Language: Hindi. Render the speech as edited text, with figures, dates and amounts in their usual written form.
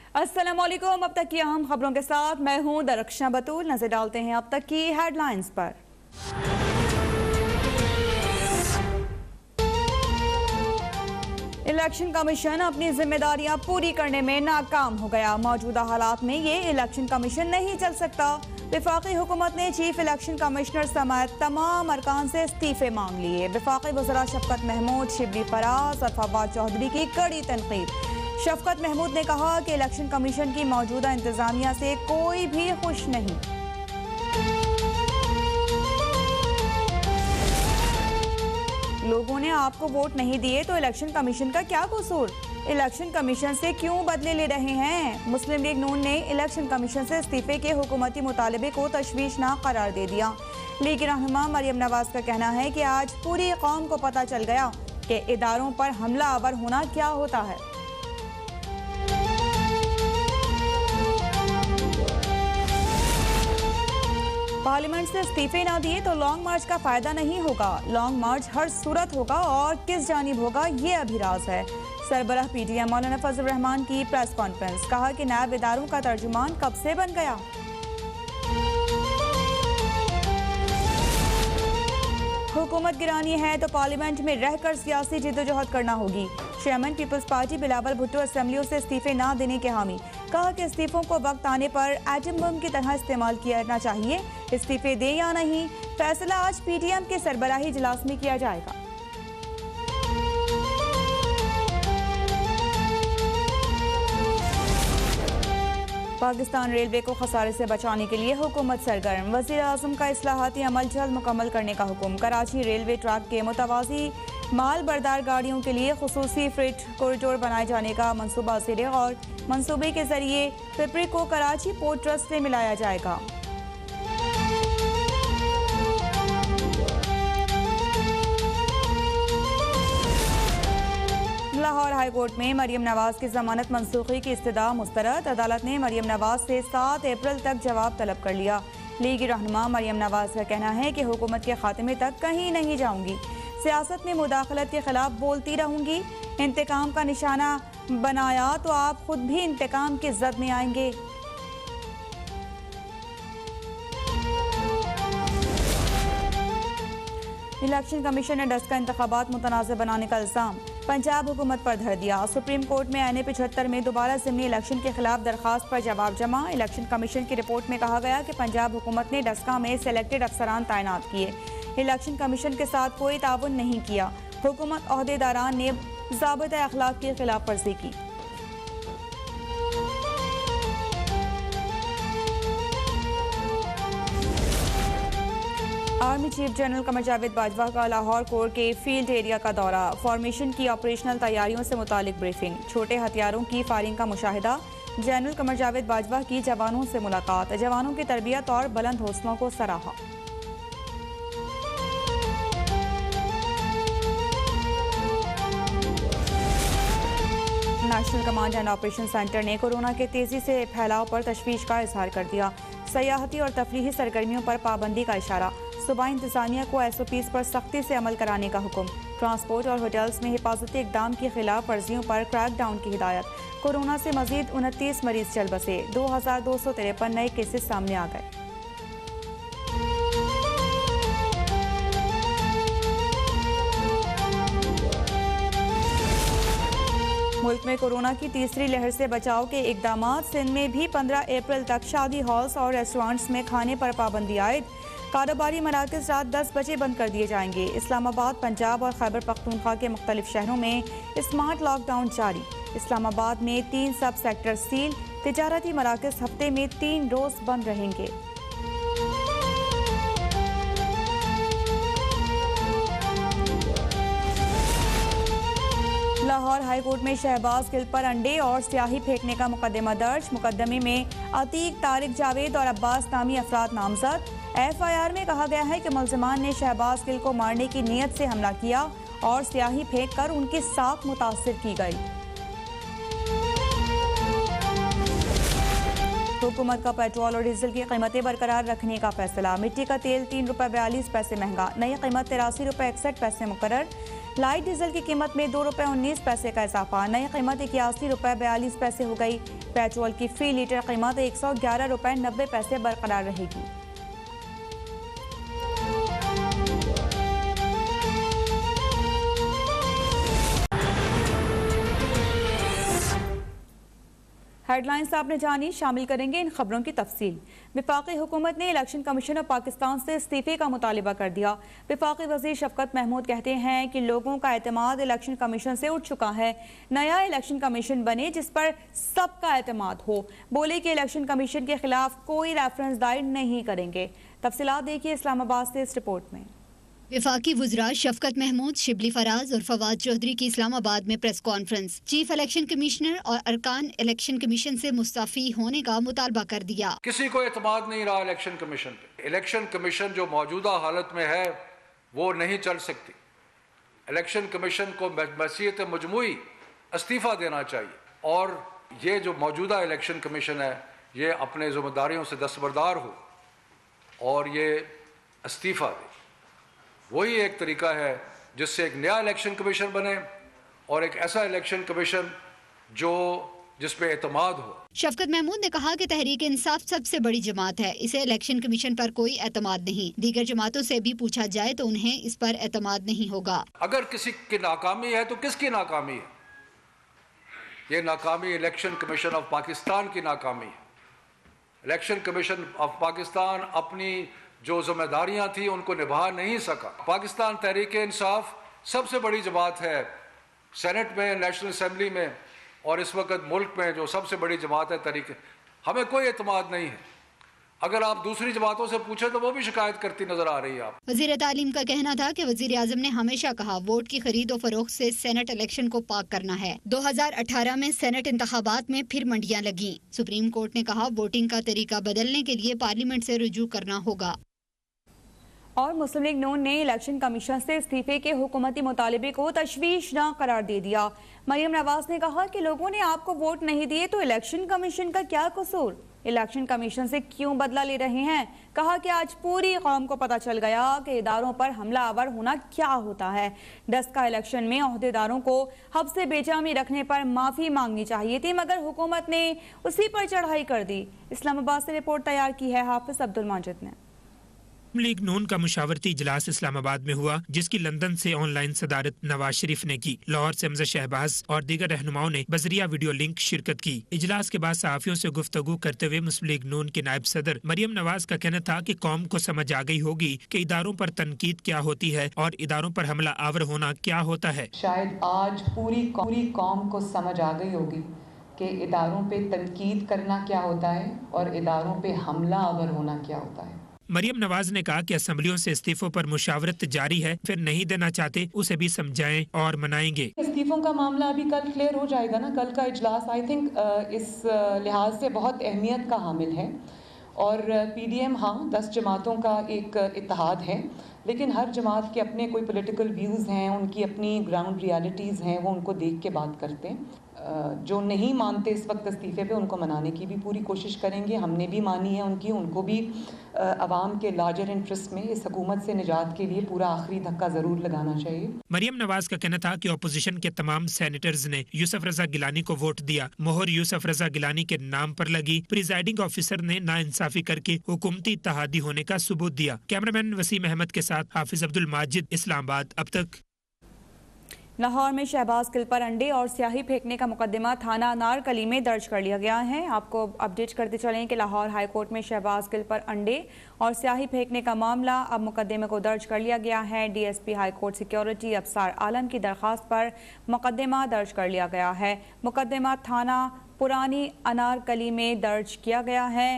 अस्सलामुअलैकुम। अब तक की अहम खबरों के साथ मैं हूं दरख्शां बतूल। नजर डालते हैं अब तक की हेडलाइंस पर। इलेक्शन कमीशन अपनी जिम्मेदारियां पूरी करने में नाकाम हो गया। मौजूदा हालात में ये इलेक्शन कमीशन नहीं चल सकता। वफाकी हुकूमत ने चीफ इलेक्शन कमिश्नर समेत तमाम अरकान से इस्तीफे मांग लिए। वफाकी वज़रा शफकत महमूद, शिबली फराज और फवाद चौधरी की कड़ी तनकीद। शफकत महमूद ने कहा कि इलेक्शन कमीशन की मौजूदा इंतजामिया से कोई भी खुश नहीं। लोगों ने आपको वोट नहीं दिए तो इलेक्शन कमीशन का क्या कसूर? इलेक्शन कमीशन से क्यों बदले ले रहे हैं? मुस्लिम लीग नून ने इलेक्शन कमीशन से इस्तीफे के हुकूमती मुतालबे को तशवीशनाक करार दे दिया। लीग रहनुमा मरियम नवाज का कहना है कि आज पूरी कौम को पता चल गया कि इदारों पर हमला आवर होना क्या होता है। पार्लियामेंट से इस्तीफे ना दिए तो लॉन्ग मार्च का फायदा नहीं होगा। लॉन्ग मार्च हर सूरत होगा और किस जानिब होगा ये अभी राज है। सरबराह पीटीएम मौलाना फजल रहमान की प्रेस कॉन्फ्रेंस, कहा कि नायब इदारों का तर्जुमान कब से बन गया। हुकूमत गिरानी है तो पार्लियामेंट में रहकर सियासी जिद्दोजहद करना होगी। Chairman people's party Bilawal Bhutto असेंबलियों से इस्तीफे ना देने के हामी, कहा कि इस्तीफों को वक्त आने पर एटम बम की तरह इस्तेमाल किया चाहिए। इस्तीफे दे या नहीं, फैसला आज पीटीएम के सरबराही इजलास में किया जाएगा। पाकिस्तान रेलवे को खसारे से बचाने के लिए हुकूमत सरगर्म। वज़ीर आज़म का इस्लाहाती अमल जल्द मुकम्मल करने का हुक्म। कराची रेलवे ट्रैक के मुतवाज़ी माल बरदार गाड़ियों के लिए खुसूसी फ्रेट कॉरिडोर बनाए जाने का मनसूबा ज़ेर और मनसूबे के जरिए पिपरी को कराची पोर्ट ट्रस्ट से मिलाया जाएगा। लाहौर हाई कोर्ट में मरियम नवाज की जमानत मनसूखी की इस्तदा मुस्तरद। अदालत ने मरियम नवाज से 7 अप्रैल तक जवाब तलब कर लिया। लीगी रहनुमा मरियम नवाज का कहना है कि हुकूमत के खात्मे तक कहीं नहीं जाऊंगी, सियासत में मुदाखलत के खिलाफ बोलती रहूंगी। इंतकाम का निशाना बनाया तो आप खुद भी इंतकाम की जद में आएंगे। इलेक्शन कमीशन ने डस्का इंतखाबात मुतनाज़ बनाने का इल्ज़ाम पंजाब हुकूमत पर धर दिया। सुप्रीम कोर्ट में NA 75 में दोबारा ज़िमनी इलेक्शन के खिलाफ दरखास्त पर जवाब जमा। इलेक्शन कमीशन की रिपोर्ट में कहा गया कि पंजाब हुकूमत ने डस्का में सेलेक्टेड अफसरान तैनात किए, इलेक्शन कमीशन के साथ कोई ताउन नहीं किया। हुकूमत ओहदेदारान ने ज़ाबिता अखलाक की खिलाफ वर्जी की। Army chief general Qamar Javed Bajwa का लाहौर कोर के फील्ड एरिया का दौरा। फॉर्मेशन की ऑपरेशनल तैयारियों से मुतालिक ब्रीफिंग। छोटे हथियारों की फायरिंग का मुशाहिदा। जनरल कमर जावेद बाजवा की जवानों से मुलाकात। जवानों की तरबियत और बुलंद हौसलों को सराहा। National command and operation centre ने कोरोना के तेजी से फैलाव पर तशवीश का इजहार कर दिया। सयाहती और तफरीही सरगर्मियों पर पाबंदी का इशारा। सूबाई इंतजामिया को SOPs पर सख्ती से अमल कराने का हुक्म। ट्रांसपोर्ट और होटल्स में हिफाजती इकदाम की खिलाफ वर्जियों पर क्रैकडाउन की हिदायत। कोरोना से मजीद 29 मरीज चल बसे। 2253 नए केसेस सामने आ गए। मुल्क में कोरोना की तीसरी लहर से बचाव के इकदाम। सिंध में भी 15 अप्रैल तक शादी हॉल्स और रेस्टोरेंट्स में खाने पर पाबंदी आयद। कारोबारी मराकज़ रात 10 बजे बंद कर दिए जाएंगे। इस्लामाबाद, पंजाब और खैबर पख्तूनख्वा के मुख्तलिफ शहरों में स्मार्ट लॉकडाउन जारी। इस्लामाबाद में 3 सब सेक्टर सील। तिजारती मराकज़ हफ्ते में 3 रोज बंद रहेंगे। लाहौर हाई कोर्ट में शहबाज गिल पर अंडे और स्याही फेंकने का मुकदमा दर्ज। मुकदमे में अतीक, तारिक जावेद और अब्बास नामी अफराद नामजद। FIR में कहा गया है कि मुल्ज़िमान ने शहबाज गिल को मारने की नीयत से हमला किया और स्याही फेंक कर उनकी साख मुतासिर की गई। हुकूमत का पेट्रोल और डीजल की कीमतें बरकरार रखने का फैसला। मिट्टी का तेल 3 रुपये 42 पैसे महंगा, नई कीमत 83 रुपये 61 पैसे मुकर्रर। लाइट डीजल की कीमत में ₹2.19 का इजाफा, नई कीमत ₹81.42 हो गई। पेट्रोल की फी लीटर कीमत ₹111.90 बरकरार रहेगी। हेडलाइंस आपने जानी, शामिल करेंगे इन खबरों की तफसील। वफाकी हुकूमत ने इलेक्शन कमीशन ऑफ पाकिस्तान से इस्तीफे का मुतालिबा कर दिया। वफाकी वजीर शफकत महमूद कहते हैं कि लोगों का एतमाद इलेक्शन कमीशन से उठ चुका है। नया इलेक्शन कमीशन बने जिस पर सबका एतमाद हो। बोले कि इलेक्शन कमीशन के खिलाफ कोई रेफरेंस दायर नहीं करेंगे। तफसीलात देखिए इस्लामाबाद से इस रिपोर्ट में। वफाकी वुज़रा शफकत महमूद, शिबली फराज और फवाद चौधरी की इस्लामाबाद में press conference. Chief election commissioner और अरकान इलेक्शन कमीशन से मुस्तफ़ी होने का मुतालबा कर दिया। किसी को एतमाद नहीं रहा इलेक्शन कमीशन पे। इलेक्शन कमीशन जो मौजूदा हालत में है वो नहीं चल सकती। इलेक्शन कमीशन को मसीहत मजमूई इस्तीफ़ा देना चाहिए और ये जो मौजूदा इलेक्शन कमीशन है ये अपने जिम्मेदारियों से दस्तबरदार हो और ये इस्तीफ़ा दे। वही एक तरीका है जिससे एक नया इलेक्शन कमीशन बने और एक ऐसा इलेक्शन कमीशन जिस पे एतमाद हो। शफकत महमूद ने कहा कि तहरीक इंसाफ सबसे बड़ी जमात है, इसे इलेक्शन कमीशन पर कोई एतमाद नहीं। दीगर जमातों से भी पूछा जाए तो उन्हें इस पर एतमाद नहीं होगा। अगर किसी की नाकामी है तो किसकी नाकामी है? ये नाकामी इलेक्शन कमीशन ऑफ पाकिस्तान की नाकामी है। इलेक्शन कमीशन ऑफ पाकिस्तान अपनी जो जिम्मेदारियां थी उनको निभा नहीं सका। पाकिस्तान तहरीक इंसाफ सबसे बड़ी जमात है सेनेट में, नेशनल असेंबली में और इस वक्त मुल्क में जो सबसे बड़ी जमात है तहरीक, हमें कोई एतमाद नहीं है। अगर आप दूसरी जमातों से पूछे तो वो भी शिकायत करती नजर आ रही है। आप वजीर तालीम का कहना था कि वजीर आजम ने हमेशा कहा वोट की खरीद और फरोख्त से सेनेट इलेक्शन को पाक करना है। 2018 में सेनेट इंतखाबात में फिर मंडियां लगी। सुप्रीम कोर्ट ने कहा वोटिंग का तरीका बदलने के लिए पार्लियामेंट से रुजू करना होगा। और मुस्लिम लीग नून ने इलेक्शन कमीशन से इस्तीफे के हुकूमती मुतालिबे को तशवीशनाक करार दे दिया। मरियम नवाज ने कहा कि लोगों ने आपको वोट नहीं दिए तो इलेक्शन कमीशन का क्या कसूर, इलेक्शन कमीशन से क्यों बदला ले रहे हैं। कहा कि आज पूरी कौम को पता चल गया कि इदारों पर हमला आवर होना क्या होता है। 10 का इलेक्शन में ओहदेदारों को हब से बेजामी रखने पर माफ़ी मांगनी चाहिए थी मगर हुकूमत ने उसी पर चढ़ाई कर दी। इस्लामाबाद से रिपोर्ट तैयार की है हाफिज अब्दुल माजिद ने। लीग नून का मुशावरती इजलास इस्लामाबाद में हुआ जिसकी लंदन से ऑनलाइन सदारत नवाज शरीफ ने की। लाहौर से हमजा शहबाज और दीगर रहनुमाओं ने बजरिया वीडियो लिंक शिरकत की। इजलास के बाद सहाफियों से गुफ्तगू करते हुए मुस्लिम लीग नून के नायब सदर मरियम नवाज का कहना था कि कौम को समझ आ गई होगी कि इदारों पर तनकीद क्या होती है और इदारों पर हमला आवर होना क्या होता है। शायद आज पूरी कौम को समझ आ गई होगी कि इदारों पे तनकीद करना क्या होता है और इदारों पे हमला आवर होना क्या होता है। मरियम नवाज ने कहा कि असेंबलियों से इस्तीफों पर मुशावरत जारी है, फिर नहीं देना चाहते उसे भी समझाएं और मनाएंगे। इस्तीफों का मामला अभी कल क्लियर हो जाएगा ना। कल का इजलास आई थिंक इस लिहाज से बहुत अहमियत का हामिल है और पीडीएम 10 जमातों का एक इत्तेहाद है लेकिन हर जमात के अपने कोई पॉलिटिकल व्यूज़ हैं, उनकी अपनी ग्राउंड रियलिटीज़ हैं, वो उनको देख के बात करते हैं। जो नहीं मानते इस वक्त इस्तीफे पे उनको मनाने की भी पूरी कोशिश करेंगे। हमने भी मानी है उनको भी अवाम के लार्जर इंटरेस्ट में इस हुकूमत से निजात के लिए पूरा आखिरी धक्का जरूर लगाना चाहिए। मरियम नवाज का कहना था कि अपोजिशन के तमाम सेनेटर्स ने यूसुफ रजा गिलानी को वोट दिया। मोहर यूसुफ रजा गिलानी के नाम पर लगी। प्रिजाइडिंग ऑफिसर ने नाइंसाफी करके हुकूमती इत्तेहादी होने का सबूत दिया। कैमरामैन वसीम अहमद के साथ हाफिज अब्दुल माजिद, इस्लामाबाद। अब तक लाहौर में शहबाज गिल पर अंडे और स्याही फेंकने का मुकदमा थाना अनारकली में दर्ज कर लिया गया है। आपको अपडेट करते चलें कि लाहौर हाई कोर्ट में शहबाज गिल पर अंडे और स्याही फेंकने का मामला अब मुकदमे को दर्ज कर लिया गया है। डीएसपी हाई कोर्ट सिक्योरिटी अफसर आलम की दरख्वास्त पर मुकदमा दर्ज कर लिया गया है। मुकदमा थाना पुरानी अनारकली में दर्ज किया गया है।